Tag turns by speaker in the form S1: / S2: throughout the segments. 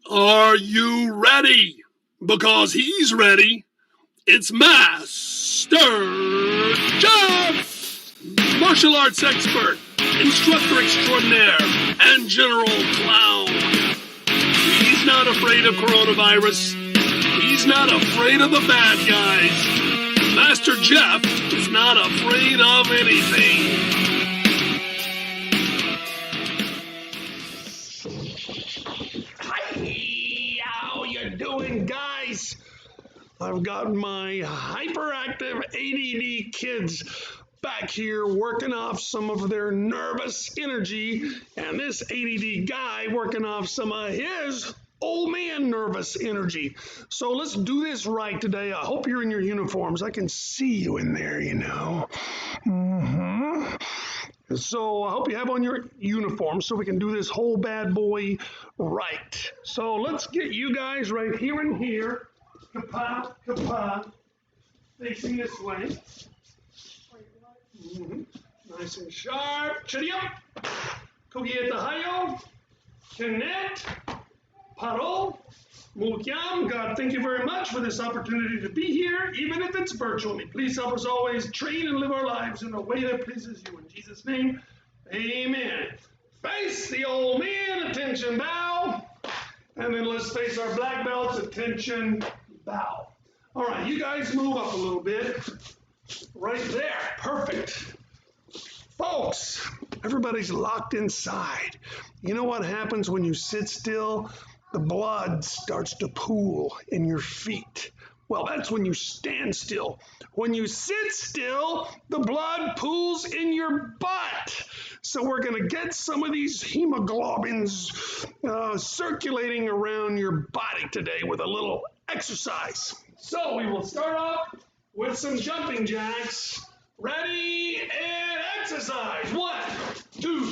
S1: Are you ready? Because he's ready. It's Master Jeff, martial arts expert, instructor extraordinaire, and general clown. He's not afraid of coronavirus. He's not afraid of the bad guys. Master Jeff is not afraid of anything.
S2: Hi, how you doing, guys? I've got my hyperactive ADD kids back here working off some of their nervous energy, and this ADD guy working off some of his old man nervous energy. So let's do this right today. I hope you're in your uniforms. I can see you in there, you know. So I hope you have on your uniform so we can do this whole bad boy right. So let's get you guys right here and here. Kapa, kapa. Facing this way. Nice and sharp. Chitty up. Kogieta hayo. Connect. Paro. Mukyam. God, thank you very much for this opportunity to be here, even if it's virtually. Please help us always train and live our lives in a way that pleases you. In Jesus' name, amen. Face the old man. Attention, bow. And then let's face our black belts. Attention, bow. All right, you guys move up a little bit. Right there. Perfect. Folks, everybody's locked inside. You know what happens when you sit still? The blood starts to pool in your feet. Well, that's when you stand still. When you sit still, the blood pools in your butt. So we're going to get some of these hemoglobins circulating around your body today with a little exercise. So we will start off with some jumping jacks. Ready and exercise. 1, 2,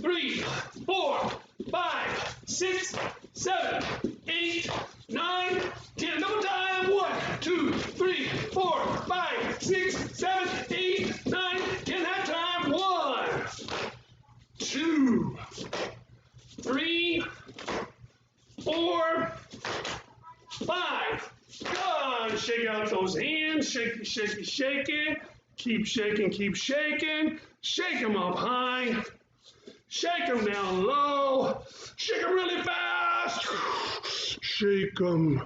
S2: 3, 4, 5, 6, 7, 8, 9, 10. Double time. 1, 2, 3, 4, 5, 6, 7, 8, 9, 10. Half time. 1, 2, 3, 4, 5. Good. Shake out those hands. Shake, shake, shake it. Keep shaking, keep shaking. Shake them up high. Shake them down low. Shake them really fast. Shake them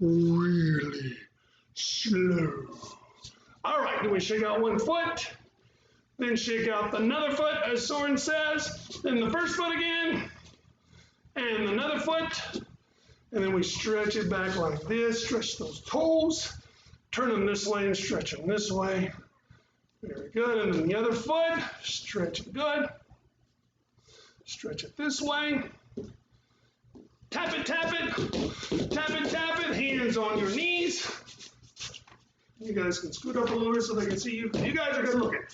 S2: really slow. All right, then we shake out one foot. Then shake out another foot, as Soren says. Then the first foot again. And another foot. And then we stretch it back like this. Stretch those toes. Turn them this way and stretch them this way. Very good. And then the other foot, stretch it good. Stretch it this way. Tap it, tap it. Tap it, tap it. Hands on your knees. You guys can scoot up a little bit so they can see you. You guys are good looking.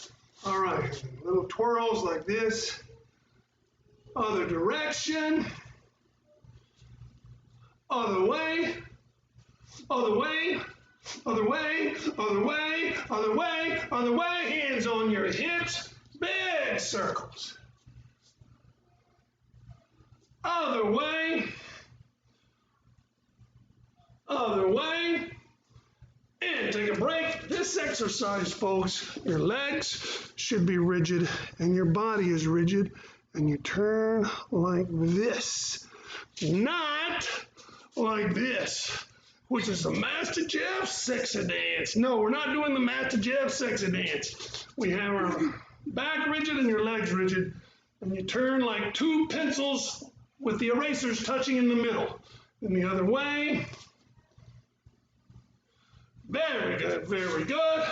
S2: All right. Little twirls like this. Other direction. Other way. Other way. Other way, other way, other way, other way. Hands on your hips. Big circles. Other way. Other way. And take a break. This exercise, folks, your legs should be rigid and your body is rigid. And you turn like this. Not like this, which is the Master Jeff sexy dance. No, we're not doing the Master Jeff sexy dance. We have our back rigid and your legs rigid, and you turn like two pencils with the erasers touching in the middle. And the other way. Very good, very good.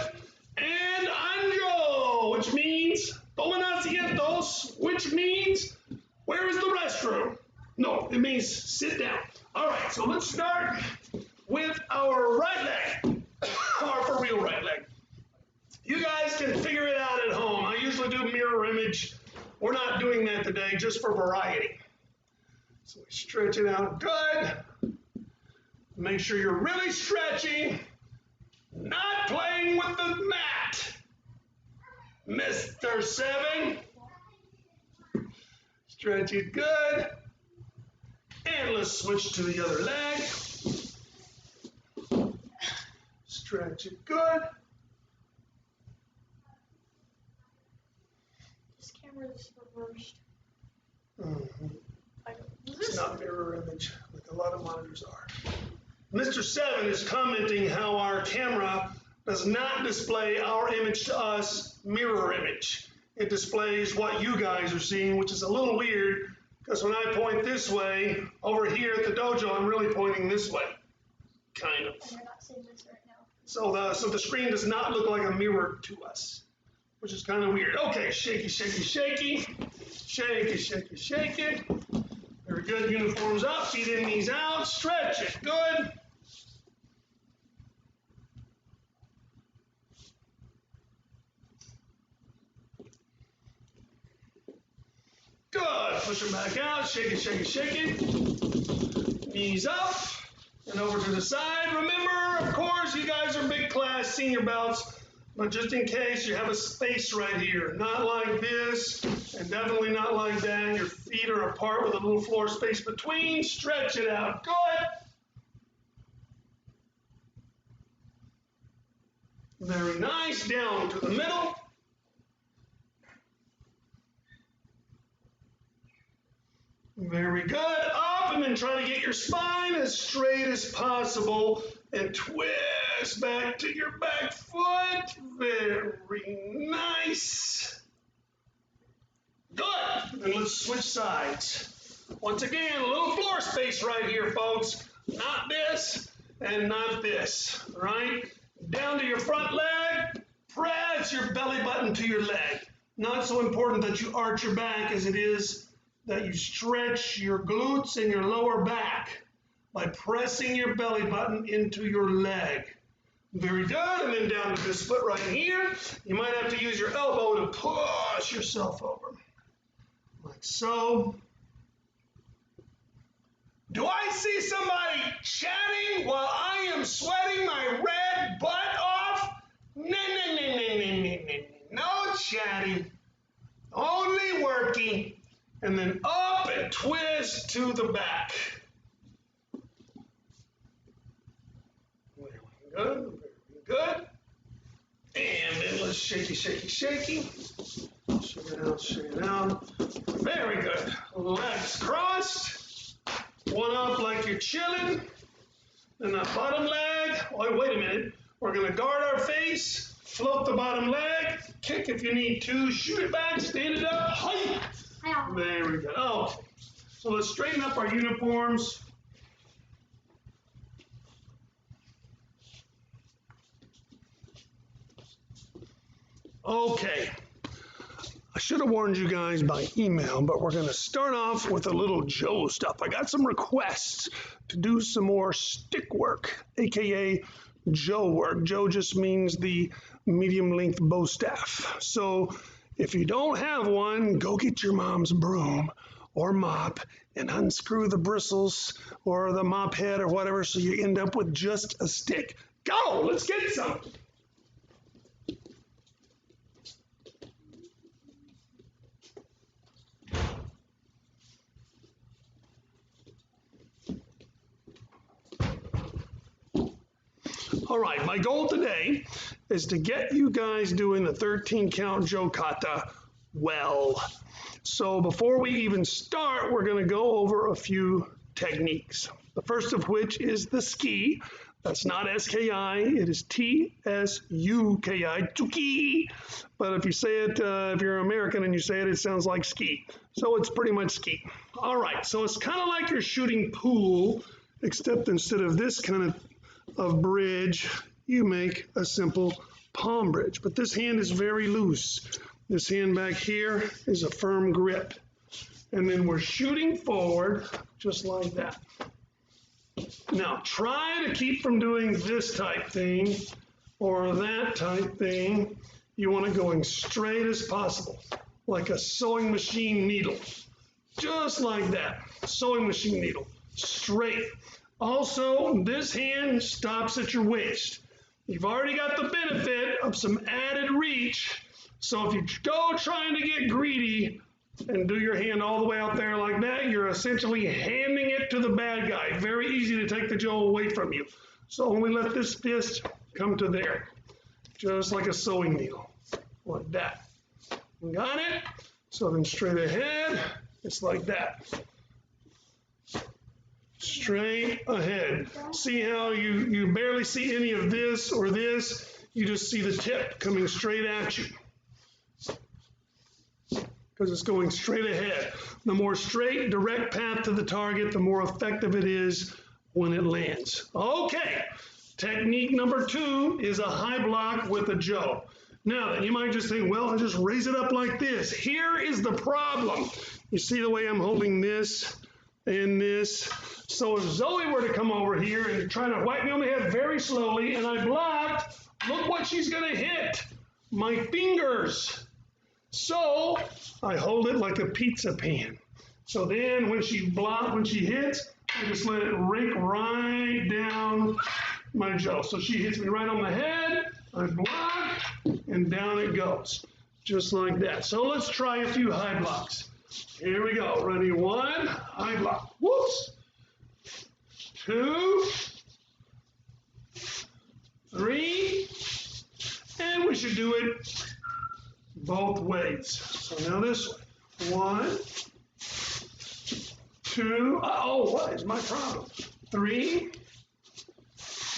S2: And anjo, which means toma asientos, which means where is the restroom? No, it means sit down. All right, so let's start with our right leg, or for real right leg. You guys can figure it out at home. I usually do mirror image. We're not doing that today, just for variety. So we stretch it out good. Make sure you're really stretching, not playing with the mat. Mr. 7. Stretch it good. And let's switch to the other leg. Stretch it good.
S3: This camera's reversed.
S2: Mm-hmm.
S3: Is
S2: It's
S3: this?
S2: not mirror image like a lot of monitors are. Mr. Seven is commenting how our camera does not display our image to us mirror image. It displays what you guys are seeing, which is a little weird because when I point this way, over here at the dojo, I'm really pointing this way, kind of.
S3: And you're not seeing this right now.
S2: So the screen does not look like a mirror to us, which is kind of weird. Okay, shaky, shaky, shaky. Shake it, shake it, shake it. Very good. Uniforms up, feet in, knees out. Stretch it. Good. Good. Push them back out. Shake it, shake it, shake it. Knees up and over to the side. Remember, of course, you guys are big class senior belts, but just in case, you have a space right here. Not like this, and definitely not like that. Your feet are apart with a little floor space between. Stretch it out. Good. Very nice. Down to the middle. Very good. Up and then try to get your spine as straight as possible and twist back to your back foot. Very nice. Good. And let's switch sides. Once again, a little floor space right here, folks. Not this and not this, right? Down to your front leg. Press your belly button to your leg. Not so important that you arch your back as it is that you stretch your glutes and your lower back by pressing your belly button into your leg. Very good. And then down to this foot right here. You might have to use your elbow to push yourself over. Like so. Do I see somebody chatting while I am sweating my red butt off? No chatting. Only working. And then up and twist to the back. Very good, very good. And then let's shaky, shaky, shaky. Shake it out, shake it out. Very good. Legs crossed. One up like you're chilling. Then that bottom leg. Oh, wait a minute. We're going to guard our face. Float the bottom leg. Kick if you need to. Shoot it back. Stand it up. Height. Very good. Oh, so let's straighten up our uniforms. Okay. I should have warned you guys by email, but we're going to start off with a little Joe stuff. I got some requests to do some more stick work, aka Joe work. Joe just means the medium length bow staff. So if you don't have one, go get your mom's broom or mop and unscrew the bristles or the mop head or whatever so you end up with just a stick. Go, let's get some. All right, my goal today is to get you guys doing the 13 count Joe kata well. So before we even start, we're going to go over a few techniques. The first of which is the ski. That's not S-K-I, it is T-S-U-K-I, tsuki. But if you say it, if you're American and you say it, it sounds like ski. So it's pretty much ski. All right, so it's kind of like you're shooting pool, except instead of this kind of bridge, you make a simple palm bridge. But this hand is very loose. This hand back here is a firm grip. And then we're shooting forward just like that. Now try to keep from doing this type thing or that type thing. You want to go as straight as possible, like a sewing machine needle. Just like that, sewing machine needle, straight. Also, this hand stops at your waist. You've already got the benefit of some added reach. So if you go trying to get greedy, and do your hand all the way out there like that, you're essentially handing it to the bad guy. Very easy to take the Joe away from you. So only let this fist come to there, just like a sewing needle, like that. Got it? So then straight ahead, it's like that. Straight ahead. See how you barely see any of this or this, you just see the tip coming straight at you. Because it's going straight ahead. The more straight, direct path to the target, the more effective it is when it lands. Okay, technique number 2 is a high block with a Joe. Now, you might just think, well, I'll just raise it up like this. Here is the problem. You see the way I'm holding this and this? So if Zoe were to come over here and try to whack me on the head very slowly and I blocked, look what she's going to hit. My fingers. So I hold it like a pizza pan. So then when she hits, I just let it rake right down my Joe. So she hits me right on the head, I block, and down it goes. Just like that. So let's try a few high blocks. Here we go. Ready? 1, high block. Whoops. 2, 3, and we should do it both ways. So now this way. 1, 2, oh, what is my problem? 3,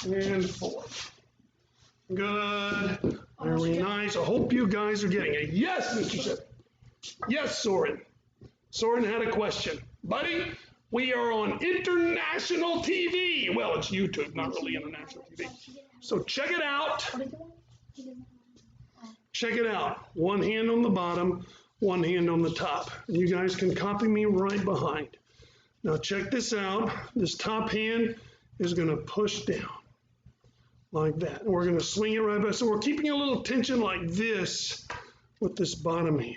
S2: and 4. Good. Very nice. I hope you guys are getting it. Yes, Mr. Shep. Yes, Soren. Soren had a question. Buddy, we are on international TV. Well, it's YouTube, not really international TV. So check it out. Check it out. One hand on the bottom, one hand on the top. And you guys can copy me right behind. Now check this out. This top hand is going to push down like that. And we're going to swing it right back. So we're keeping a little tension like this with this bottom hand.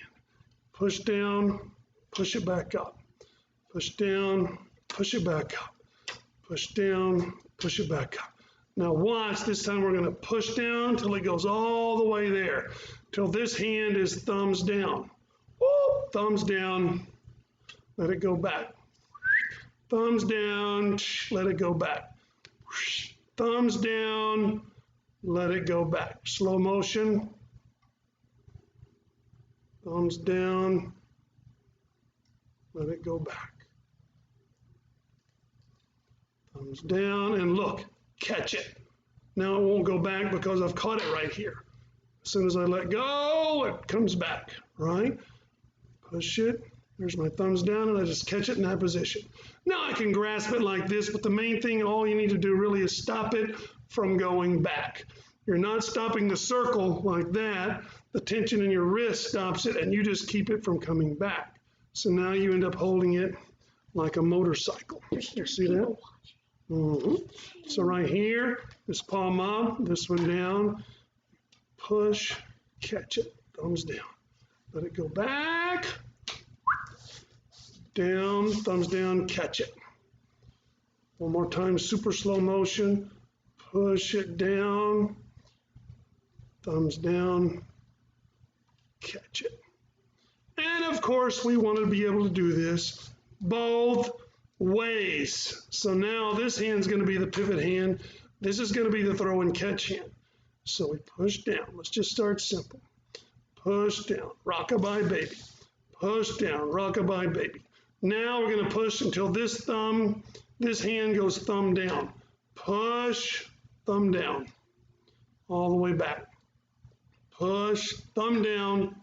S2: Push down, push it back up. Push down, push it back up. Push down, push it back up. Now watch, this time we're going to push down till it goes all the way there, till this hand is thumbs down. Woo, thumbs down, let it go back. Thumbs down, let it go back. Thumbs down, let it go back. Slow motion. Thumbs down, let it go back. Thumbs down, and look, catch it. Now it won't go back because I've caught it right here. As soon as I let go, it comes back, right? Push it. There's my thumbs down, and I just catch it in that position. Now I can grasp it like this, but the main thing, all you need to do really is stop it from going back. You're not stopping the circle like that. The tension in your wrist stops it, and you just keep it from coming back. So now you end up holding it like a motorcycle. You see that? Mm-hmm. So right here, this palm up, this one down, push, catch it, thumbs down. Let it go back, down, thumbs down, catch it. One more time, super slow motion, push it down, thumbs down, catch it. And of course, we want to be able to do this both ways. So now this hand's going to be the pivot hand. This is going to be the throw and catch hand. So we push down. Let's just start simple. Push down, rockabye baby. Push down, rockabye baby. Now we're going to push until this hand goes thumb down. Push, thumb down, all the way back. Push, thumb down,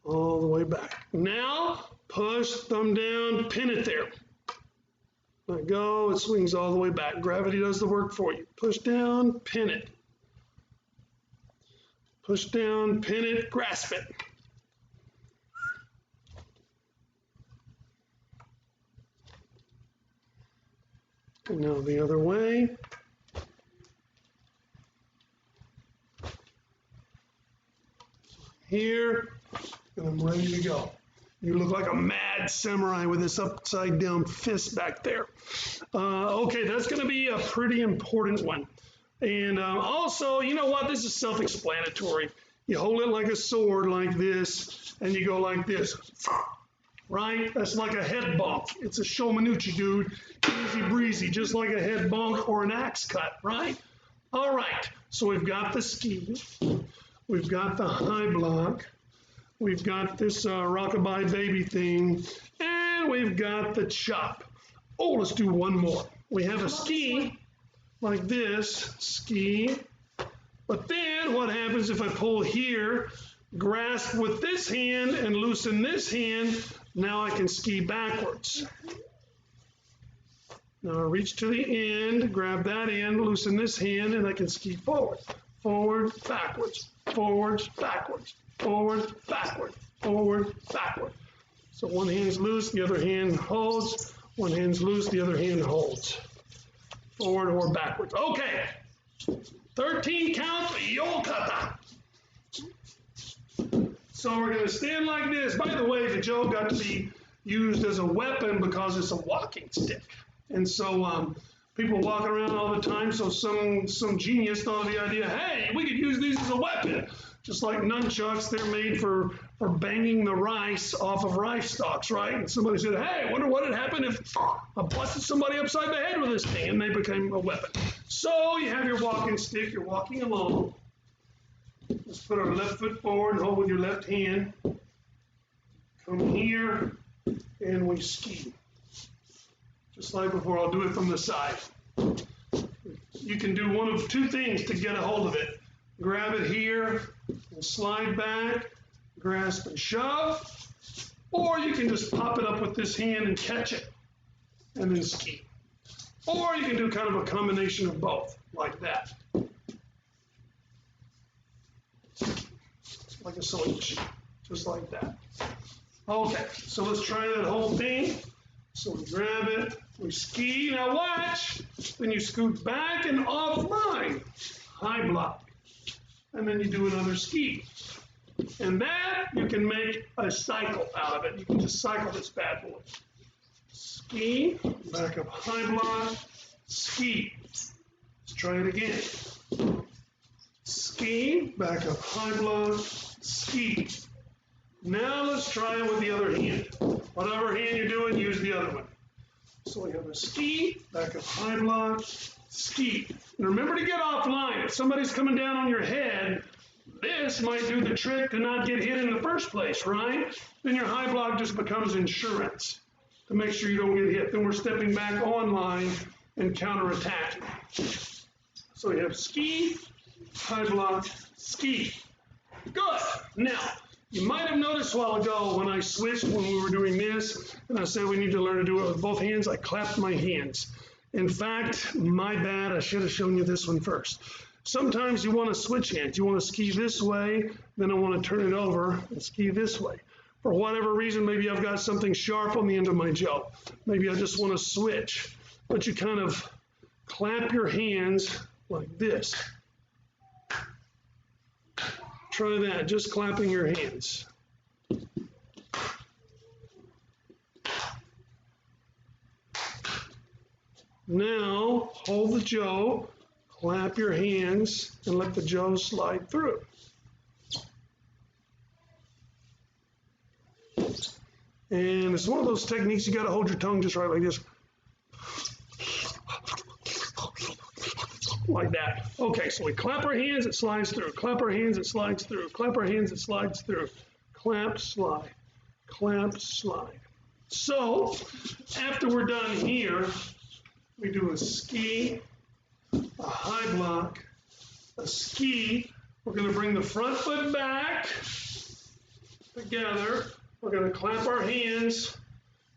S2: all the way back. Now, push, thumb down, pin it there. Let go, it swings all the way back. Gravity does the work for you. Push down, pin it. Push down, pin it, grasp it. And now the other way. Here, and I'm ready to go. You look like a mad samurai with this upside down fist back there. Okay, that's going to be a pretty important one. And also, you know what? This is self-explanatory. You hold it like a sword like this, and you go like this. right? That's like a head bonk. It's a shomanuchi, dude. Easy breezy, just like a head bonk or an axe cut, right? All right, so we've got the ski. We've got the high block. We've got this rockabye baby thing. And we've got the chop. Oh, let's do one more. We have a ski like this, ski. But then what happens if I pull here, grasp with this hand and loosen this hand, now I can ski backwards. Now I reach to the end, grab that end, loosen this hand, and I can ski forward. Forward, backwards, forwards, backwards, forward, backward, forward, backward. So one hand's loose, the other hand holds. One hand's loose, the other hand holds. Forward or backwards. Okay. 13 count yokata. So we're going to stand like this. By the way, the jo got to be used as a weapon because it's a walking stick. And so people walk around all the time. So some genius thought of the idea, hey, we could use these as a weapon. Just like nunchucks, they're made for banging the rice off of rice stalks, right? And somebody said, hey, I wonder what would happen if I busted somebody upside the head with this thing, and they became a weapon. So you have your walking stick, you're walking along. Let's put our left foot forward and hold with your left hand. Come here, and we ski. Just like before, I'll do it from the side. You can do one of two things to get a hold of it. Grab it here and slide back, grasp and shove, or you can just pop it up with this hand and catch it and then ski. Or you can do kind of a combination of both, like that. Like a sewing machine, just like that. Okay, so let's try that whole thing. So we grab it, we ski, now watch, then you scoot back and offline, high block. And then you do another ski. And that, you can make a cycle out of it. You can just cycle this bad boy. Ski, back up high block, ski. Let's try it again. Ski, back up high block, ski. Now let's try it with the other hand. Whatever hand you're doing, use the other one. So we have a ski, back up high block, ski. And remember to get offline. If somebody's coming down on your head, this might do the trick to not get hit in the first place, right? Then your high block just becomes insurance to make sure you don't get hit. Then we're stepping back online and counterattacking. So we have ski, high block, ski. Good. Now, you might have noticed a while ago when I switched when we were doing this, and I said we need to learn to do it with both hands, I clapped my hands. In fact, my bad, I should have shown you this one first. Sometimes you want to switch hands. You want to ski this way, then I want to turn it over and ski this way. For whatever reason, maybe I've got something sharp on the end of my jaw. Maybe I just want to switch. But you kind of clap your hands like this. Try that, just clapping your hands. Now, hold the jo, clap your hands, and let the jo slide through. And it's one of those techniques you got to hold your tongue just right like this. Like that. Okay, so we clap our hands, it slides through. Clap our hands, it slides through. Clap our hands, it slides through. Clap, slide. Clap, slide. So, after we're done here, we do a ski, a high block, a ski. We're going to bring the front foot back together. We're going to clap our hands.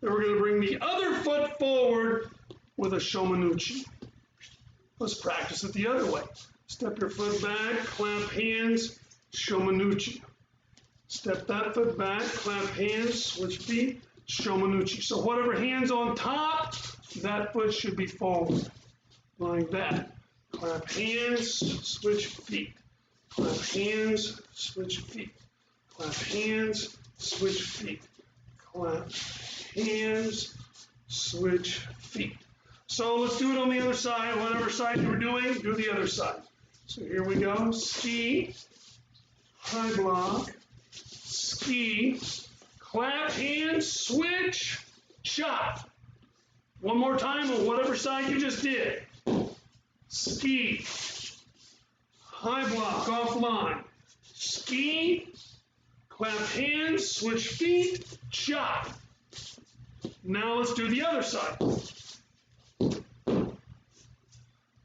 S2: Then we're going to bring the other foot forward with a shomanuchi. Let's practice it the other way. Step your foot back, clamp hands, shomanuchi. Step that foot back, clamp hands, switch feet, shomanuchi. So whatever hand's on top, that foot should be forward, like that. Clamp hands, switch feet. Clamp hands, switch feet. Clamp hands, switch feet. Clamp hands, switch feet. So let's do it on the other side. Whatever side you were doing, do the other side. So here we go. Ski, high block, ski, clap hands, switch, chop. One more time on whatever side you just did. Ski, high block, offline. Ski, clap hands, switch feet, chop. Now let's do the other side.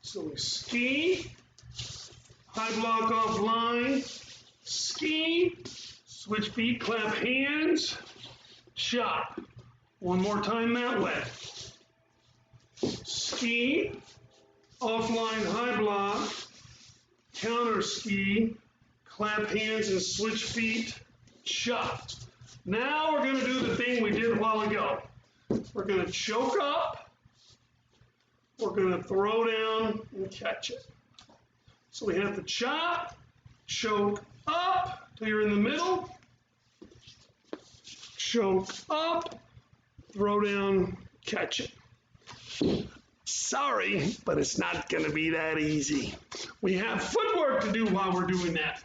S2: So we ski, high block, offline. Ski, switch feet, clap hands, chop. One more time that way. Ski, offline, high block, counter ski, clap hands and switch feet, chop. Now we're going to do the thing we did a while ago. We're going to choke up, we're going to throw down and catch it. So we have to chop, choke up till you're in the middle, choke up, throw down, catch it. Sorry, but it's not going to be that easy. We have footwork to do while we're doing that.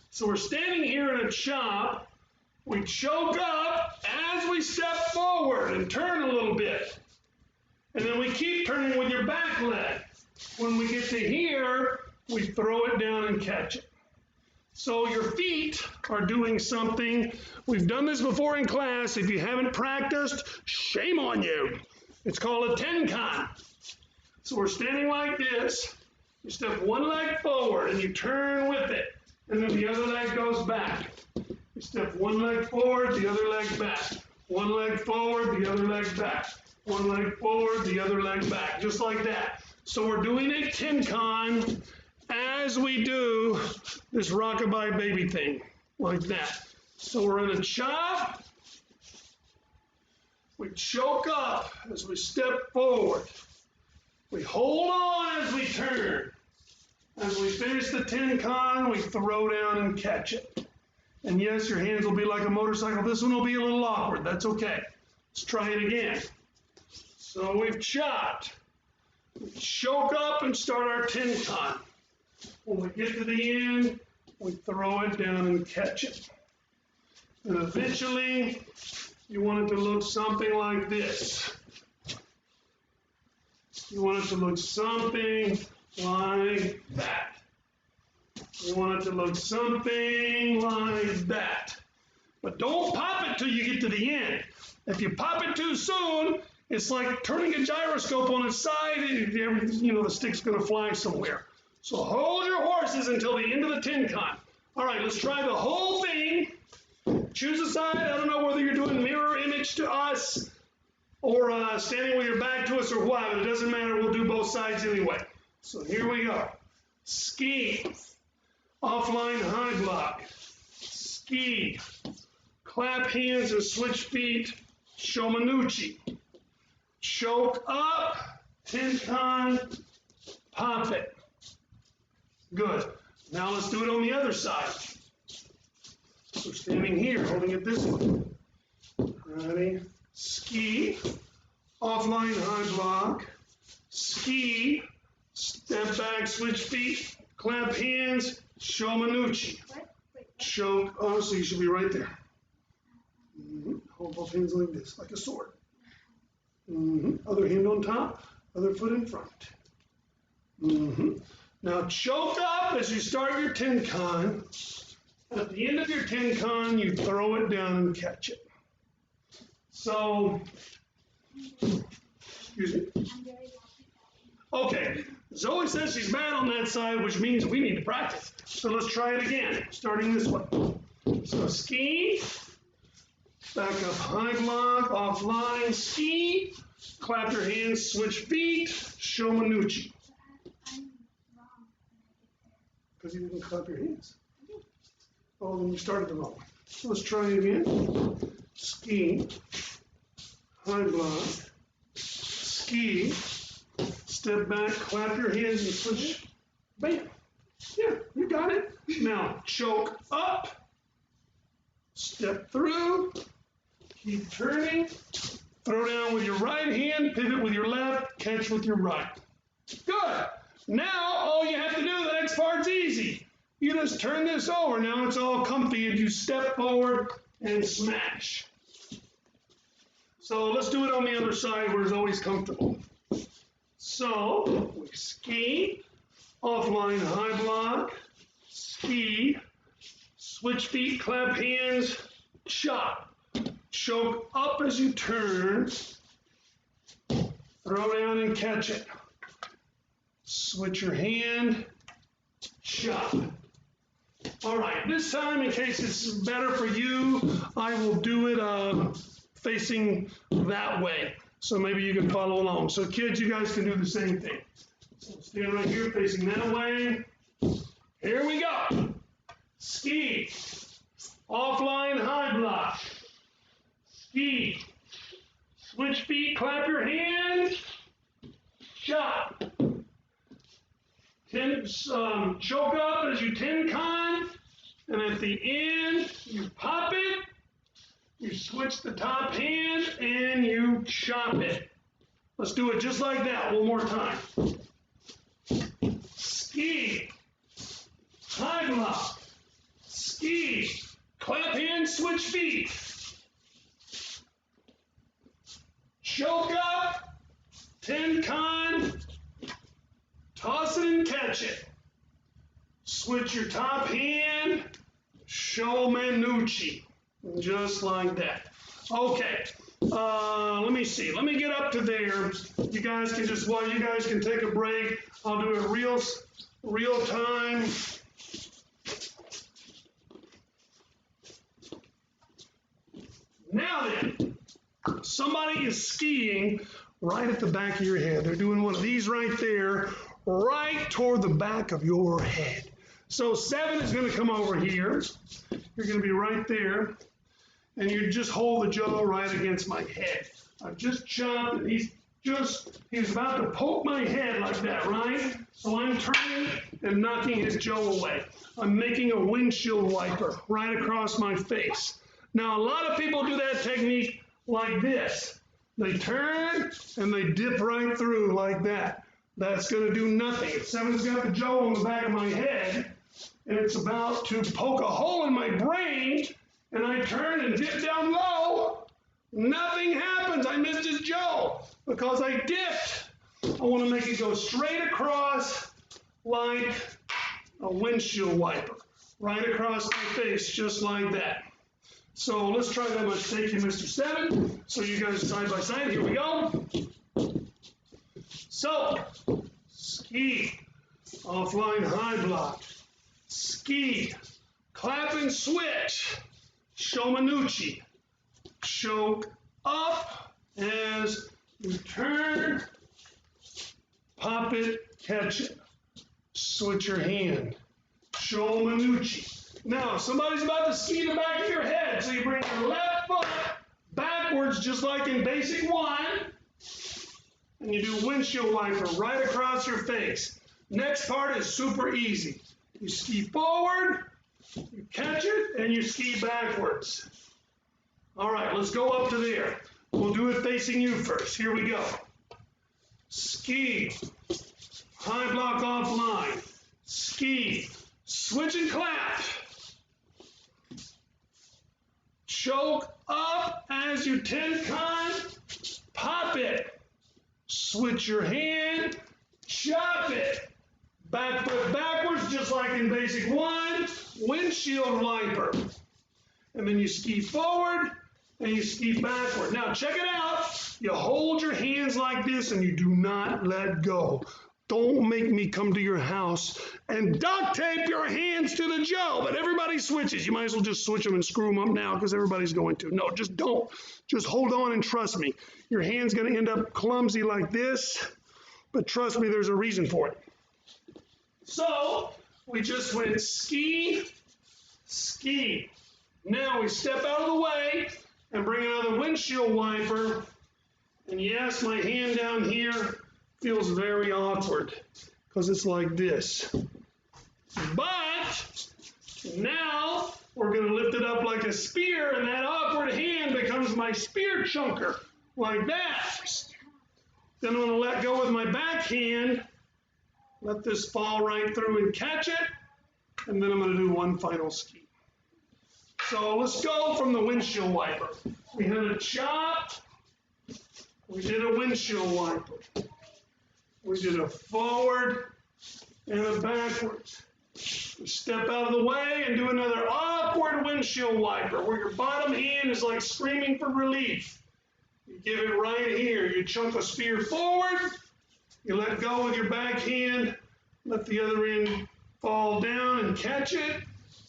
S2: So we're standing here in a chop. We choke up as we step forward and turn a little bit. And then we keep turning with your back leg. When we get to here, we throw it down and catch it. So your feet are doing something. We've done this before in class. If you haven't practiced, shame on you. It's called a tenkan. So we're standing like this. You step one leg forward and you turn with it. And then the other leg goes back. You step one leg forward, the other leg back. One leg forward, the other leg back. One leg forward, the other leg back. Just like that. So we're doing a tenkan as we do this rockabye baby thing. Like that. So we're in a chop. We choke up as we step forward. We hold on as we turn. As we finish the tenkan, we throw down and catch it. And yes, your hands will be like a motorcycle. This one will be a little awkward. That's okay. Let's try it again. So we've chopped. We choke up and start our tenkan. When we get to the end, we throw it down and catch it. And eventually, you want it to look something like this. You want it to look something like that. You want it to look something like that. But don't pop it till you get to the end. If you pop it too soon, it's like turning a gyroscope on its side. The stick's going to fly somewhere. So hold your horses until the end of the tenkan. All right, let's try the whole thing. Choose a side. I don't know whether you're doing mirror image to us or standing with your back to us or what, but it doesn't matter. We'll do both sides anyway. So here we go. Ski. Offline high block. Ski. Clap hands and switch feet. Shomanuchi. Choke up. Tenkan. Pop it. Good. Now let's do it on the other side. So standing here, holding it this way. Ready? Ski, offline high block, ski, step back, switch feet, clap hands, shomanuchi. Choke, so you should be right there. Hold both hands like this, like a sword. Other hand on top, other foot in front. Now choke up as you start your tenkan. At the end of your tenkan, you throw it down and catch it. So, excuse me. Okay, Zoe says she's bad on that side, which means we need to practice. So let's try it again, starting this way. So ski, back up high block, offline, ski, clap your hands, switch feet, shomanuchi. Because you didn't clap your hands. Oh, then you started the wrong way. So let's try it again. Ski, high block, ski, step back, clap your hands and switch. Bam. Yeah, you got it. Now, choke up, step through, keep turning, throw down with your right hand, pivot with your left, catch with your right. Good. Now, all you have to do, the next part's easy. You just turn this over. Now it's all comfy and you step forward and smash. So let's do it on the other side where it's always comfortable. So we ski, offline high block, ski, switch feet, clap hands, chop. Choke up as you turn, throw down and catch it. Switch your hand, chop. All right, this time, in case it's better for you, I will do it facing that way. So maybe you can follow along. So kids, you guys can do the same thing. So stand right here facing that way. Here we go. Ski. Offline high block. Ski. Switch feet, clap your hands. Chop. Choke up as you ten-con. And at the end, you pop it. You switch the top hand and you chop it. Let's do it just like that one more time. Ski. High block. Ski. Clap hands, switch feet. Choke up. Ten-con. Toss it and catch it. Switch your top hand. Show Manucci. Just like that. Okay. Let me see. Let me get up to there. You guys can just, while you guys can take a break, I'll do it real time. Now then, somebody is skiing right at the back of your head. They're doing one of these right there, right toward the back of your head. So 7 is going to come over here. You're going to be right there. And you just hold the jaw right against my head. I've just chopped, and he's about to poke my head like that, right? So I'm turning and knocking his jaw away. I'm making a windshield wiper right across my face. Now, a lot of people do that technique like this. They turn and they dip right through like that. That's going to do nothing. If 7's got the jaw on the back of my head, and it's about to poke a hole in my brain, and I turn and dip down low, nothing happens. I missed his jaw because I dipped. I want to make it go straight across like a windshield wiper, right across my face, just like that. So let's try that much. Thank you, Mr. 7. So you guys side by side. Here we go. So, ski, offline high block, ski, clap and switch. Show Manucci. Choke up as you turn. Pop it, catch it. Switch your hand. Show Manucci. Now, somebody's about to ski the back of your head, so you bring your left foot backwards, just like in basic 1, and you do windshield wiper right across your face. Next part is super easy. You ski forward, you catch it, and you ski backwards. All right, let's go up to there. We'll do it facing you first. Here we go. Ski, high block offline, ski, switch and clap. Choke up as you ten-con, pop it. Switch your hand, chop it. Back foot backwards, just like in basic 1, windshield wiper. And then you ski forward and you ski backward. Now check it out. You hold your hands like this and you do not let go. Don't make me come to your house and duct tape your hands to the jaw. But everybody switches. You might as well just switch them and screw them up now because everybody's going to. No, just don't. Just hold on and trust me. Your hand's going to end up clumsy like this. But trust me, there's a reason for it. So we just went ski, ski. Now we step out of the way and bring another windshield wiper. And yes, my hand down here feels very awkward because it's like this. But now we're going to lift it up like a spear, and that awkward hand becomes my spear chunker, like that. Then I'm going to let go with my back hand, let this fall right through and catch it, and then I'm going to do one final ski. So let's go from the windshield wiper. We had a chop, We did a windshield wiper. We did a forward and a backwards. We step out of the way and do another awkward windshield wiper where your bottom hand is like screaming for relief. You give it right here. You chunk a spear forward. You let go with your back hand. Let the other end fall down and catch it.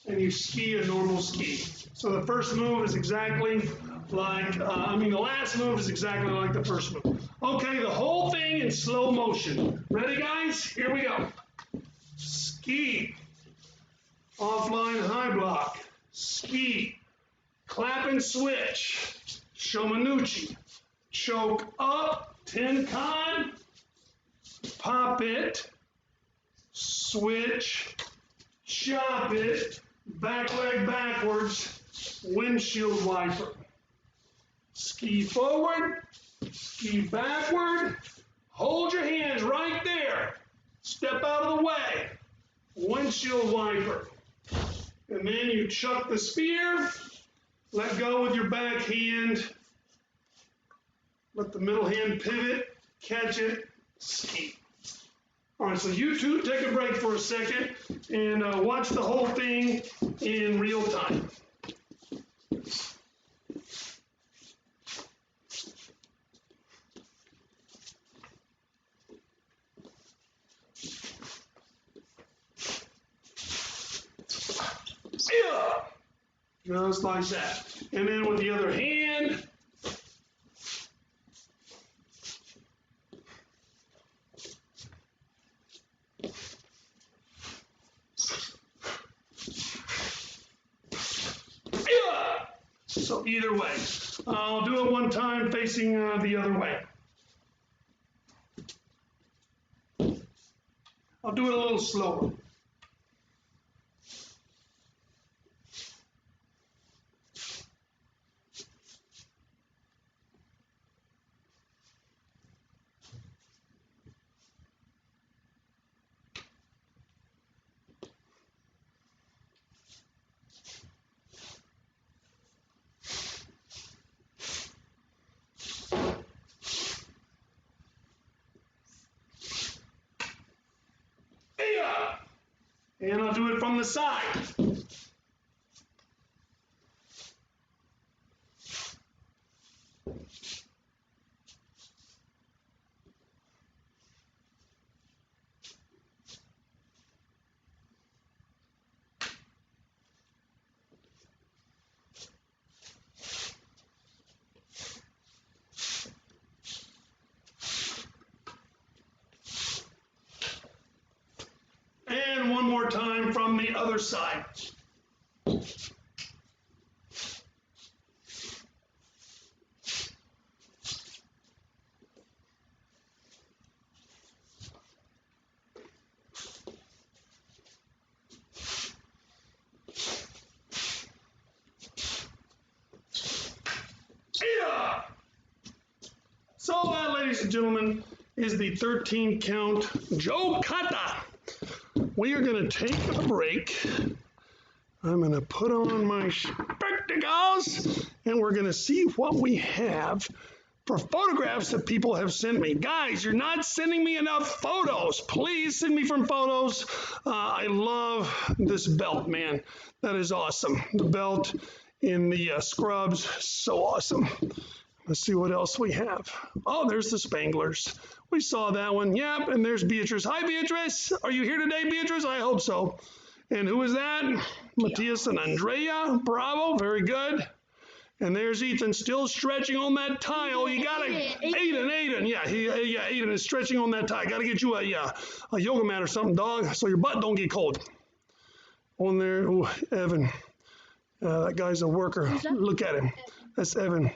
S2: And you ski a normal ski. So the first move is exactly like, the last move is exactly like the first move. Okay, the whole thing in slow motion. Ready, guys? Here we go. Ski. Offline high block. Ski. Clap and switch. Shomanuchi. Choke up. Tenkan. Pop it. Switch. Chop it. Back leg backwards. Windshield wiper. Ski forward. Ski backward. Hold your hands right there. Step out of the way. Windshield wiper. And then you chuck the spear. Let go with your back hand. Let the middle hand pivot. Catch it. Ski. All right, so you two take a break for a second and watch the whole thing in real time. Yeah. Just like that. And then with the other hand, so either way. I'll do it one time facing the other way. I'll do it a little slower. And I'll do it from the side. And one more time from the other side. Yeah. So that, ladies and gentlemen, is the 13 count Joe Kata. We are going to take a break. I'm going to put on my spectacles and we're going to see what we have for photographs that people have sent me. Guys, you're not sending me enough photos. Please send me some photos. I love this belt, man. That is awesome. The belt in the scrubs, so awesome. Let's see what else we have. Oh, there's the Spanglers. We saw that one. Yep, and there's Beatrice. Hi, Beatrice. Are you here today, Beatrice? I hope so. And who is that? Matthias and Andrea. Bravo. Very good. And there's Ethan still stretching on that tile. You got to, Aiden. Yeah, Aiden is stretching on that tile. Got to get you a yoga mat or something, dog, so your butt don't get cold. On there, ooh, Evan. That guy's a worker. Look at him. That's Evan.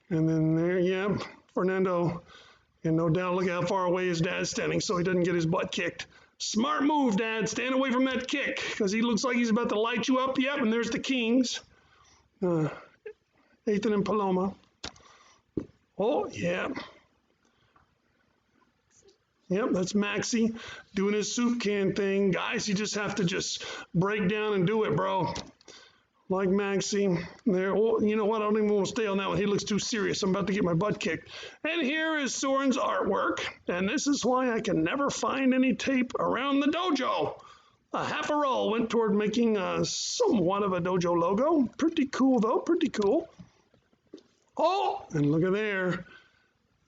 S2: And then there, yeah, Fernando. And no doubt, look how far away his dad's standing so he doesn't get his butt kicked. Smart move, Dad. Stand away from that kick because he looks like he's about to light you up. Yep, and there's the Kings. Ethan and Paloma. Oh, yeah. Yep, that's Maxie doing his soup can thing. Guys, you just have to just break down and do it, bro. like Maxie. There, well, you know what? I don't even want to stay on that one. He looks too serious. I'm about to get my butt kicked. And here is Soren's artwork. And this is why I can never find any tape around the dojo. A half a roll went toward making somewhat of a dojo logo. Pretty cool, though. Pretty cool. Oh, and look at there.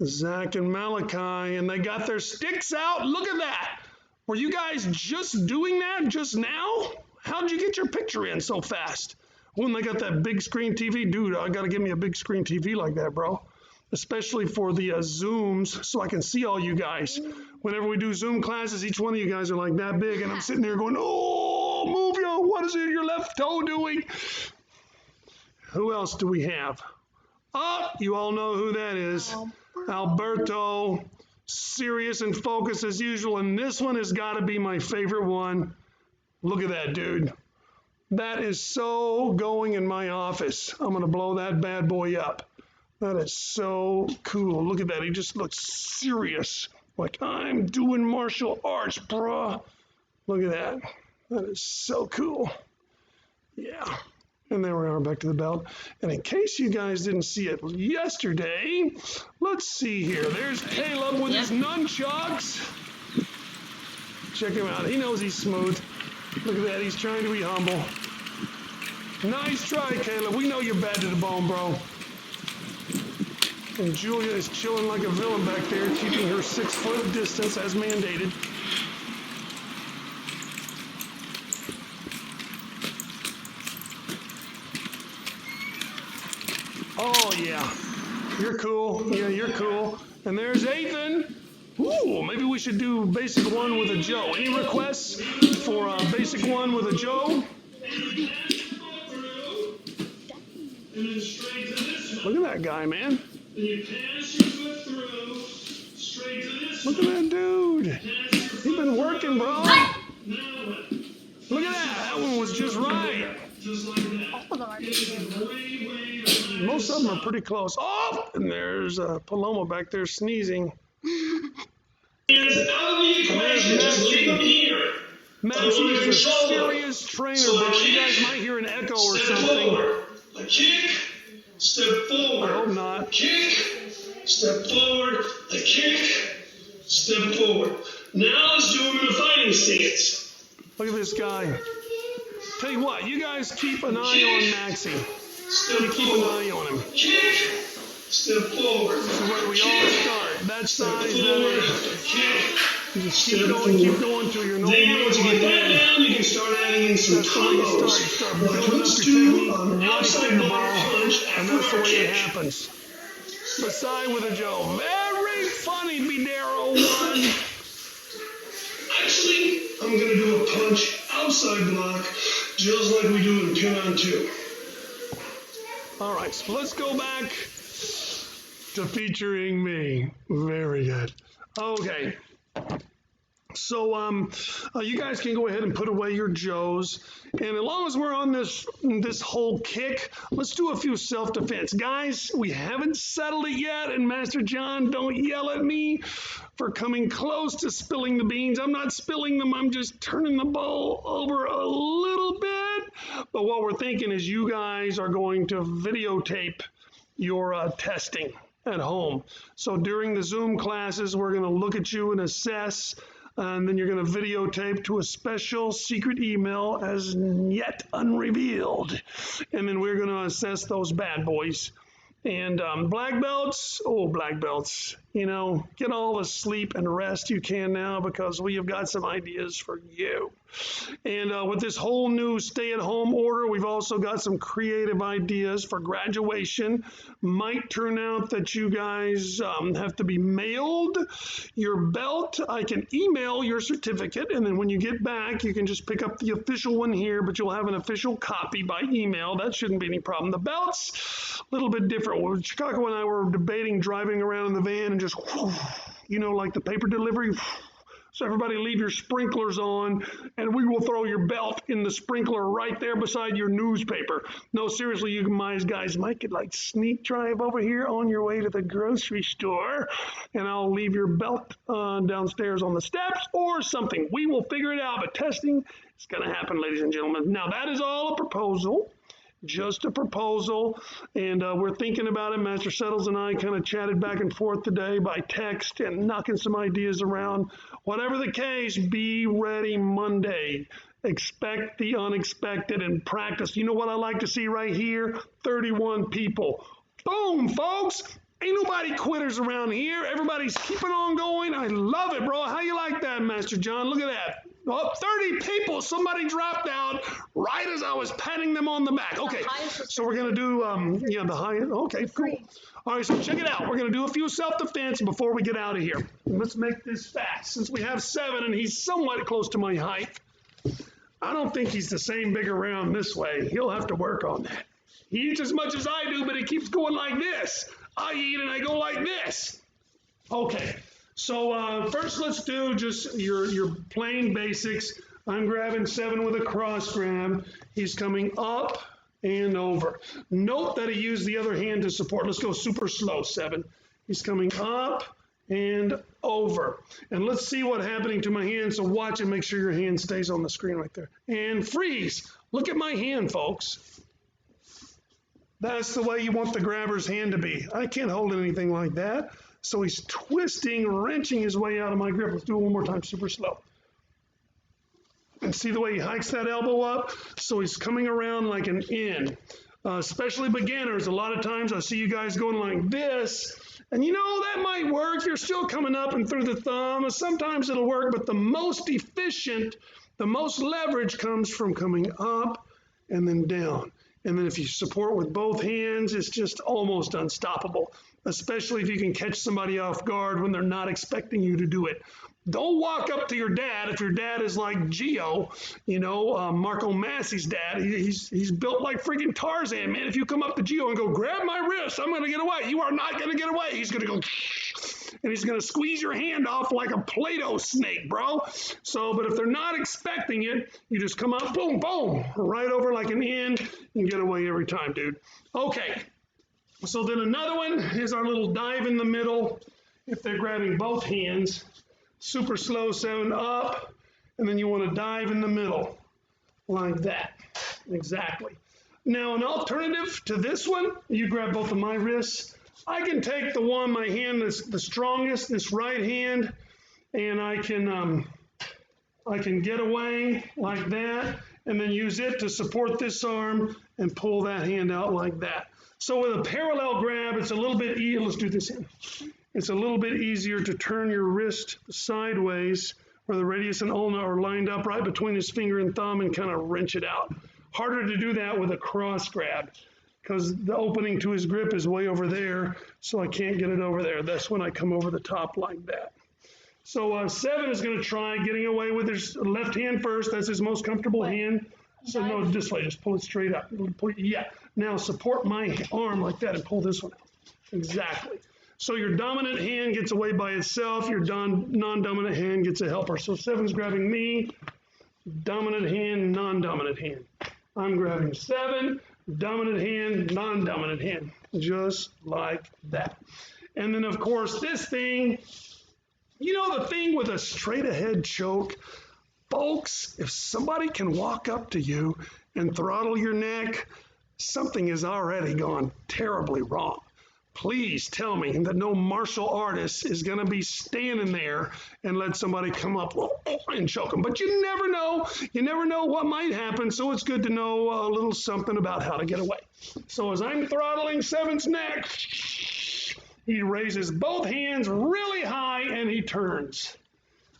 S2: Zach and Malachi, and they got their sticks out. Look at that. Were you guys just doing that just now? How'd you get your picture in so fast? When they got that big screen TV, dude, I got to give me a big screen TV like that, bro. Especially for the Zooms, so I can see all you guys. Whenever we do Zoom classes, each one of you guys are like that big, and I'm sitting there going, oh, move yo, what is it your left toe doing? Who else do we have? Oh, you all know who that is. Alberto, serious and focused as usual, and this one has got to be my favorite one. Look at that, dude. That is so going in my office. I'm going to blow that bad boy up. That is so cool. Look at that. He just looks serious. Like, I'm doing martial arts, bruh. Look at that. That is so cool. Yeah. And there we are, back to the belt. And in case you guys didn't see it yesterday, let's see here. There's Caleb with his nunchucks. Check him out. He knows he's smooth. Look at that. He's trying to be humble. Nice try, Caleb. We know you're bad to the bone, bro. And Julia is chilling like a villain back there, keeping her 6-foot distance as mandated. Oh, yeah. You're cool. Yeah, you're cool. And there's Ethan. Ooh, maybe we should do basic one with a Joe. Any requests for a basic one with a Joe? Look at that guy, man. Look at that dude. He's been working, bro. Look at that. That one was just right. Most of them are pretty close. Oh, and there's Paloma back there sneezing. Maxie is a serious trainer, bro. You guys might hear an echo or something.
S1: A kick, step forward.
S2: I hope not.
S1: Kick, step forward. A kick, step forward. Now let's do them in a fighting stance.
S2: Look at this guy. Tell you what, you guys keep an eye on Maxie. You keep an eye on him.
S1: Kick, step forward.
S2: This is where we all start. That size, that age.
S1: Kick.
S2: You just keep going till you're no
S1: Then once you get that down, you can start adding in some combos.
S2: You start building up your technique on the outside bar punch, and that's the way it happens. Beside with a Joe. Very funny, Bidero one.
S1: Actually, I'm going to do a punch outside block, just like we do in 2-on-2.
S2: All right, so let's go back to featuring me. Very good. Okay. So you guys can go ahead and put away your Joes. And as long as we're on this whole kick, let's do a few self-defense. Guys, we haven't settled it yet. And Master John, don't yell at me for coming close to spilling the beans. I'm not spilling them. I'm just turning the bowl over a little bit. But what we're thinking is you guys are going to videotape your testing at home. So during the Zoom classes, we're going to look at you and assess, and then you're going to videotape to a special secret email as yet unrevealed. And then we're going to assess those bad boys. And black belts, you know, get all the sleep and rest you can now because we have got some ideas for you. And with this whole new stay-at-home order, we've also got some creative ideas for graduation. Might turn out that you guys have to be mailed your belt. I can email your certificate, and then when you get back, you can just pick up the official one here, but you'll have an official copy by email. That shouldn't be any problem. The belt's a little bit different. Well, Chicago and I were debating driving around in the van and just, you know, like the paper delivery. So everybody leave your sprinklers on, and we will throw your belt in the sprinkler right there beside your newspaper. No, seriously, you guys might get like sneak drive over here on your way to the grocery store, and I'll leave your belt downstairs on the steps or something. We will figure it out, but testing is going to happen, ladies and gentlemen. Now, that is all a proposal. just a proposal, and we're thinking about it. Master Settles and I kind of chatted back and forth today by text and knocking some ideas around. Whatever the case, be ready Monday. Expect the unexpected and practice. You know what I like to see right here? 31 people. Boom, folks. Ain't nobody quitters around here. Everybody's keeping on going. I love it, bro. How you like that, Master John? Look at that. Oh, 30 people. Somebody dropped out right as I was patting them on the back. Okay, so we're going to do, the high. Okay, cool. All right, so check it out. We're going to do a few self-defense before we get out of here. Let's make this fast. Since we have 7 and he's somewhat close to my height, I don't think he's the same big around this way. He'll have to work on that. He eats as much as I do, but he keeps going like this. I eat and I go like this. Okay, so first let's do just your plain basics. I'm grabbing 7 with a cross grab. He's coming up and over. Note that he used the other hand to support. Let's go super slow, 7. He's coming up and over. And let's see what's happening to my hand. So watch and make sure your hand stays on the screen right there. And freeze. Look at my hand, folks. That's the way you want the grabber's hand to be. I can't hold anything like that. So he's twisting, wrenching his way out of my grip. Let's do it one more time, super slow. And see the way he hikes that elbow up? So he's coming around like an N. Especially beginners, a lot of times I see you guys going like this. And you know, that might work. You're still coming up and through the thumb. Sometimes it'll work, but the most efficient, the most leverage comes from coming up and then down. And then if you support with both hands, it's just almost unstoppable, especially if you can catch somebody off guard when they're not expecting you to do it. Don't walk up to your dad if your dad is like Gio, Marco Massey's dad. He's built like freaking Tarzan, man. If you come up to Gio and go, grab my wrist, I'm going to get away. You are not going to get away. He's going to go, and he's going to squeeze your hand off like a Play-Doh snake, bro. So, but if they're not expecting it, you just come up, boom, boom, right over like an N and get away every time, dude. Okay. So then another one is our little dive in the middle. If they're grabbing both hands, super slow, 7 up, and then you want to dive in the middle like that. Exactly. Now, an alternative to this one, you grab both of my wrists. I can take the one, my hand that's the strongest, this right hand, and I can get away like that, and then use it to support this arm and pull that hand out like that. So with a parallel grab, it's a little bit easier. Let's do this in. It's a little bit easier to turn your wrist sideways where the radius and ulna are lined up right between his finger and thumb and kind of wrench it out. Harder to do that with a cross grab because the opening to his grip is way over there, so I can't get it over there. That's when I come over the top like that. So 7 is going to try getting away with his left hand first. That's his most comfortable hand. So no, this way, just pull it straight up. Yeah. Now support my arm like that and pull this one out. Exactly. So your dominant hand gets away by itself. Your non-dominant hand gets a helper. So 7's grabbing me, dominant hand, non-dominant hand. I'm grabbing 7, dominant hand, non-dominant hand, just like that. And then, of course, this thing, the thing with a straight ahead choke, folks, if somebody can walk up to you and throttle your neck, something has already gone terribly wrong. Please tell me that no martial artist is going to be standing there and let somebody come up and choke them. But you never know. You never know what might happen, so it's good to know a little something about how to get away. So as I'm throttling 7's neck, he raises both hands really high and he turns.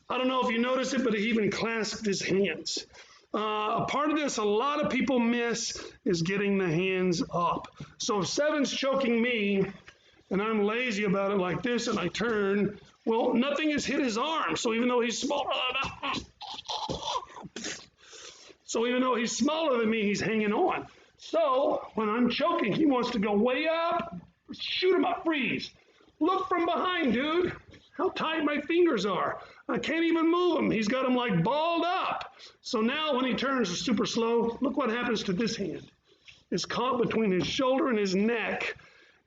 S2: I don't know if you noticed it, but he even clasped his hands. A part of this a lot of people miss is getting the hands up. So if 7's choking me and I'm lazy about it like this and I turn, well, nothing has hit his arm. So even though he's smaller than me, he's hanging on. So when I'm choking, he wants to go way up, shoot him up, freeze. Look from behind, dude. How tight my fingers are. I can't even move him. He's got him like balled up. So now when he turns super slow, look what happens to this hand. It's caught between his shoulder and his neck,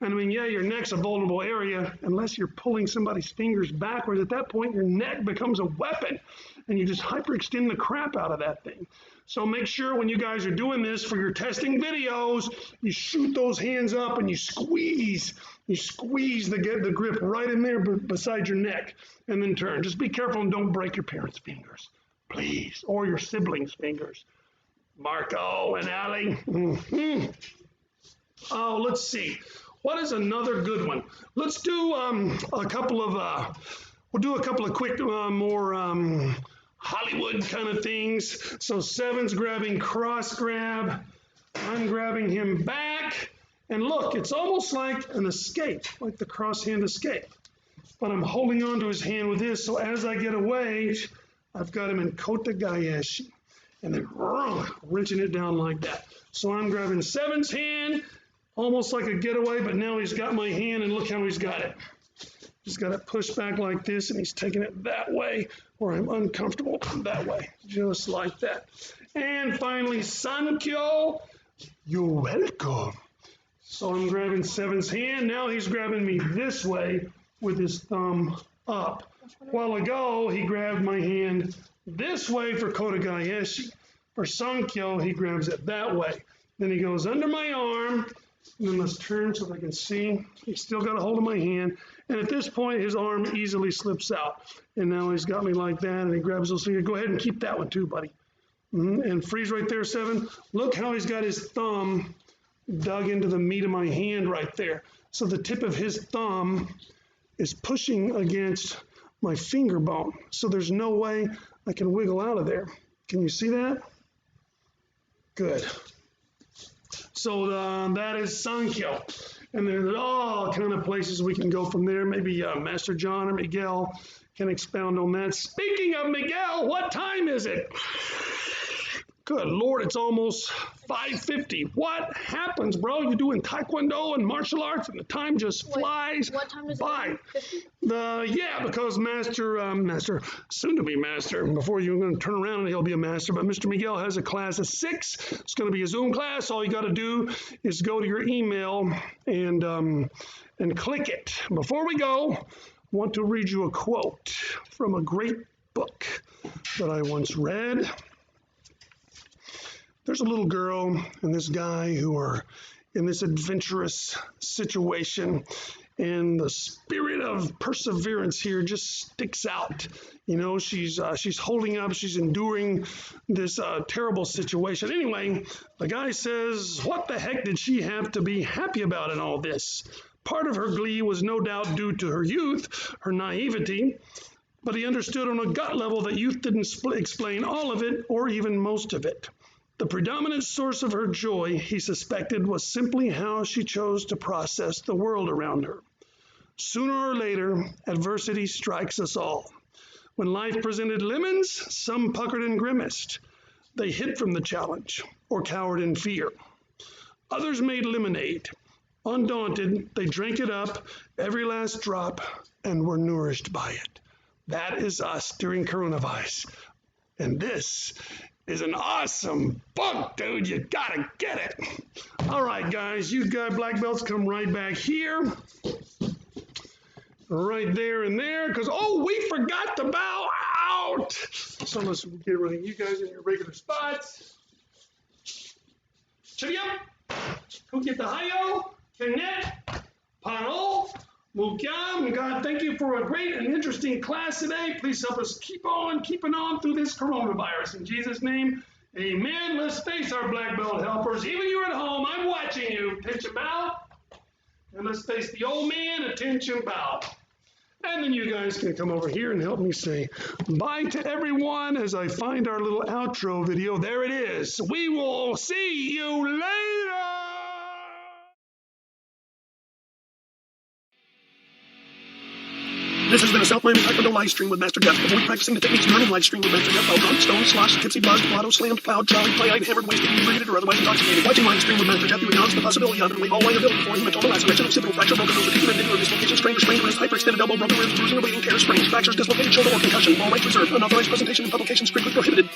S2: And I mean, yeah, your neck's a vulnerable area unless you're pulling somebody's fingers backwards. At that point, your neck becomes a weapon and you just hyperextend the crap out of that thing. So make sure when you guys are doing this for your testing videos, you shoot those hands up and you squeeze the grip right in there beside your neck and then turn. Just be careful and don't break your parents' fingers, please, or your siblings' fingers. Marco and Allie. Mm-hmm. Oh, let's see. What is another good one? Let's do a couple of quick, more Hollywood kind of things. So 7's grabbing cross grab. I'm grabbing him back. And look, it's almost like an escape, like the cross hand escape. But I'm holding on to his hand with this, so as I get away, I've got him in Kota Gaeshi. And then wrenching it down like that. So I'm grabbing 7's hand, almost like a getaway, but now he's got my hand, and look how he's got it. He's got it pushed back like this, and he's taking it that way, or I'm uncomfortable that way, just like that. And finally, Sankyo, you're welcome. So I'm grabbing 7's hand. Now he's grabbing me this way with his thumb up. A while ago, he grabbed my hand this way for Kota Gaeshi. For Sankyo, he grabs it that way. Then he goes under my arm. And then let's turn so they can see. He's still got a hold of my hand. And at this point, his arm easily slips out. And now he's got me like that, and he grabs those fingers. Go ahead and keep that one too, buddy. And freeze right there, 7. Look how he's got his thumb dug into the meat of my hand right there. So the tip of his thumb is pushing against my finger bone. So there's no way I can wiggle out of there. Can you see that? Good. So that is Sankyo. And there's all kind of places we can go from there. Maybe Master John or Miguel can expound on that. Speaking of Miguel, what time is it? Good Lord, it's almost 5:50. What happens, bro? You're doing Taekwondo and martial arts, and the time just flies
S3: What time is
S2: by.
S3: it?
S2: Yeah, because Master, soon-to-be Master, before you're going to turn around and he'll be a Master, but Mr. Miguel has a class at 6. It's going to be a Zoom class. All you got to do is go to your email and click it. Before we go, I want to read you a quote from a great book that I once read. There's a little girl and this guy who are in this adventurous situation, and the spirit of perseverance here just sticks out. You know, she's holding up, she's enduring this terrible situation. Anyway, the guy says, what the heck did she have to be happy about in all this? Part of her glee was no doubt due to her youth, her naivety, but he understood on a gut level that youth didn't explain all of it or even most of it. The predominant source of her joy, he suspected, was simply how she chose to process the world around her. Sooner or later, adversity strikes us all. When life presented lemons, some puckered and grimaced. They hid from the challenge or cowered in fear. Others made lemonade. Undaunted, they drank it up, every last drop, and were nourished by it. That is us during coronavirus. And this is an awesome book, dude. You gotta get it. All right, guys, you got black belts, come right back here. Right there and there, because, oh, we forgot to bow out. So let's get rid of you guys in your regular spots. Chiriam, Kukitahayo, Kenet, Paro, Mukyam. God, thank you for a great and interesting class today. Please help us keep on keeping on through this coronavirus. In Jesus' name, amen. Let's face our black belt helpers. Even you at home, I'm watching you. Attention, bow. And let's face the old man. Attention, bow. And then you guys can come over here and help me say bye to everyone as I find our little outro video. There it is. We will see you later.
S1: This has been a South Miami Taekwondo live stream with Master Jeff. Avoid practicing the techniques during live stream with Master Jeff while drunk, stoned, sloshed, tipsy, buzzed, blotto, slammed, plowed, jolly, play-eyed, hammered, wasted, inebriated, or otherwise intoxicated. Watching live stream with Master Jeff, you acknowledge the possibility of and all liability for hematoma, laceration, occipital fracture, broken nose, acute or dislocation, strained wrist, hyperextended elbow, broken ribs, bruising or bleeding, tear, sprains, fractures, dislocated shoulder, or concussion. All rights reserved. Unauthorized presentation and publication strictly prohibited.